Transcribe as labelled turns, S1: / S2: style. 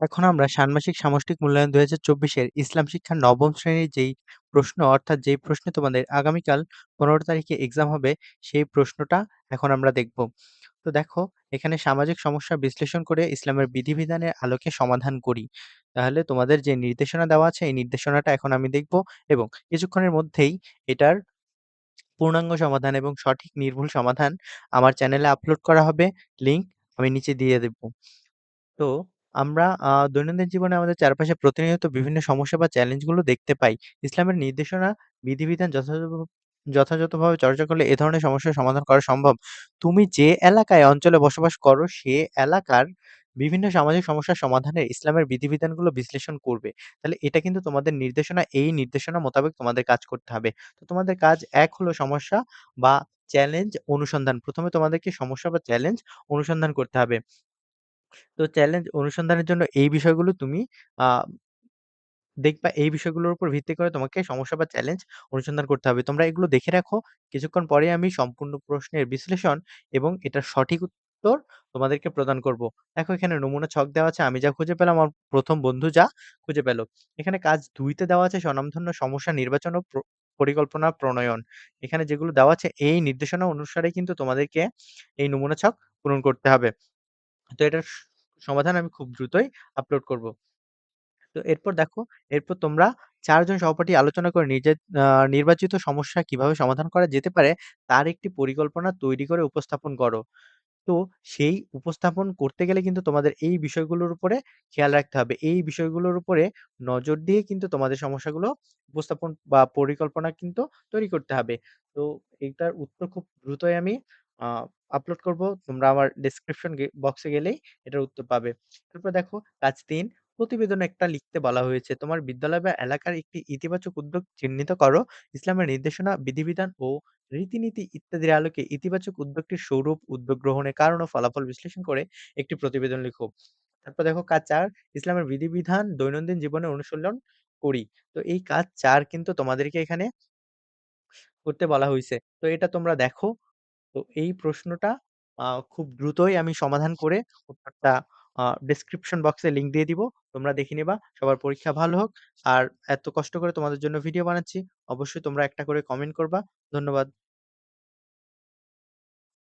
S1: এখন আমরা ষান্মাসিক সামষ্টিক মূল্যায়ন ২০২৪ এর ইসলাম শিক্ষার ৯ম শ্রেণীর যেই প্রশ্ন অর্থাৎ যেই প্রশ্নে তোমাদের আগামীকাল ১৫ তারিখে এক্সাম হবে, সেই প্রশ্নটা এখন আমরা দেখব। তো দেখো, এখানে সামাজিক সমস্যা বিশ্লেষণ করে ইসলামের বিধিবিধানের আলোকে সমাধান করি। তাহলে তোমাদের যে নির্দেশনা দেওয়া আছে, এই নির্দেশনাটা এখন আমি দেখব এবং কিছুক্ষণের মধ্যেই এটার পূর্ণাঙ্গ সমাধান এবং সঠিক নির্ভুল সমাধান আমার চ্যানেলে আপলোড করা হবে। লিংক আমি নিচে দিয়ে দেব। তো আমরা দৈনন্দিন জীবনে আমাদের চারপাশে প্রতিনিয়ত বিভিন্ন সমস্যা বা চ্যালেঞ্জগুলো দেখতে পাই। ইসলামের নির্দেশনা, বিধিবিধান যথাযথভাবে চর্চা করলে এ ধরনের সমস্যার সমাধান করা সম্ভব। তুমি যে এলাকায় অঞ্চলে বসবাস করো, সে এলাকার বিভিন্ন সামাজিক সমস্যার সমাধানে ইসলামের বিধিবিধানগুলো বিশ্লেষণ করবে। তাহলে এটা কিন্তু তোমাদের নির্দেশনা, এই নির্দেশনা মোতাবেক তোমাদের কাজ করতে হবে। তো তোমাদের কাজ ১ হলো সমস্যা বা চ্যালেঞ্জ অনুসন্ধান। ১ম এ তোমাদেরকে সমস্যা বা চ্যালেঞ্জ অনুসন্ধান করতে হবে। তো চ্যালেঞ্জ অনুসন্ধানের জন্য এই বিষয়গুলো তুমি আ দেখবা, এই বিষয়গুলোর উপর ভিত্তি করে তোমাকে সমস্যা বা চ্যালেঞ্জ অনুসন্ধান করতে হবে। তোমরা এগুলো দেখে রাখো। কিছুক্ষণ পরেই আমি সম্পূর্ণ প্রশ্নের বিশ্লেষণ এবং এটার সঠিক উত্তর তোমাদেরকে প্রদান করব। দেখো, এখানে নমুনা ছক দেওয়া আছে। আমি যা খুঁজে পেলাম, আমার ১ম বন্ধু যা খুঁজে পেল। এখানে কাজ ২ তে দেওয়া আছে স্বনামধন্য সমস্যা নির্বাচন ও পরিকল্পনা প্রণয়ন। এখানে যেগুলো দেওয়া আছে এই নির্দেশনা অনুসারে কিন্তু তোমাদেরকে এই নমুনা ছক পূরণ করতে হবে। তো এটার সমাধান আমি খুব দ্রুতই আপলোড করব। তো এরপর দেখো, এরপর তোমরা ৪ জন সহপাঠী আলোচনা করে নির্বাচিত সমস্যা কিভাবে সমাধান করা যেতে পারে তার একটি পরিকল্পনা তৈরি করে উপস্থাপন করো। তো সেই উপস্থাপন করতে গেলে কিন্তু তোমাদের এই বিষয়গুলোর উপরে খেয়াল রাখতে হবে। এই বিষয়গুলোর উপরে নজর দিয়ে কিন্তু তোমাদের সমস্যাগুলো উপস্থাপন বা পরিকল্পনা কিন্তু তৈরি করতে হবে। তো এইটার উত্তর খুব দ্রুতই আমি আ আপলোড করব। তোমরা আমার ডেসক্রিপশন বক্সে গেলেই এটার উত্তর পাবে। তারপর দেখো, কাজ ৩, প্রতিবেদন একটা লিখতে বলা হয়েছে। তোমার বিদ্যালয় বা এলাকার একটি ইতিবাচক উদ্যোগ চিহ্নিত করো। ইসলামের নির্দেশনা, বিধিবিধান ও রীতিনীতি ইত্যাদির আলোকে ইতিবাচক উদ্যোগটির স্বরূপ, উদ্যোগ গ্রহণের কারণ ও ফলাফল বিশ্লেষণ করে একটি প্রতিবেদন লিখো। তারপর দেখো, কাজ ৪, ইসলামের বিধিবিধান দৈনন্দিন জীবনে অনুশীলন করি। তো এই কাজ ৪ কিন্তু তোমাদেরকে এখানে করতে বলা হইছে। তো এটা তোমরা দেখো। তো এই প্রশ্নটা খুব দ্রুতই আমি সমাধান করে উত্তরটা ডেসক্রিপশন বক্সে লিংক দিয়ে দিব। তোমরা দেখে নিবা। সবার পরীক্ষা ভালো হোক। আর এত কষ্ট করে তোমাদের জন্য ভিডিও বানাচ্ছি। অবশ্যই তোমরা একটা করে কমেন্ট করবা। ধন্যবাদ।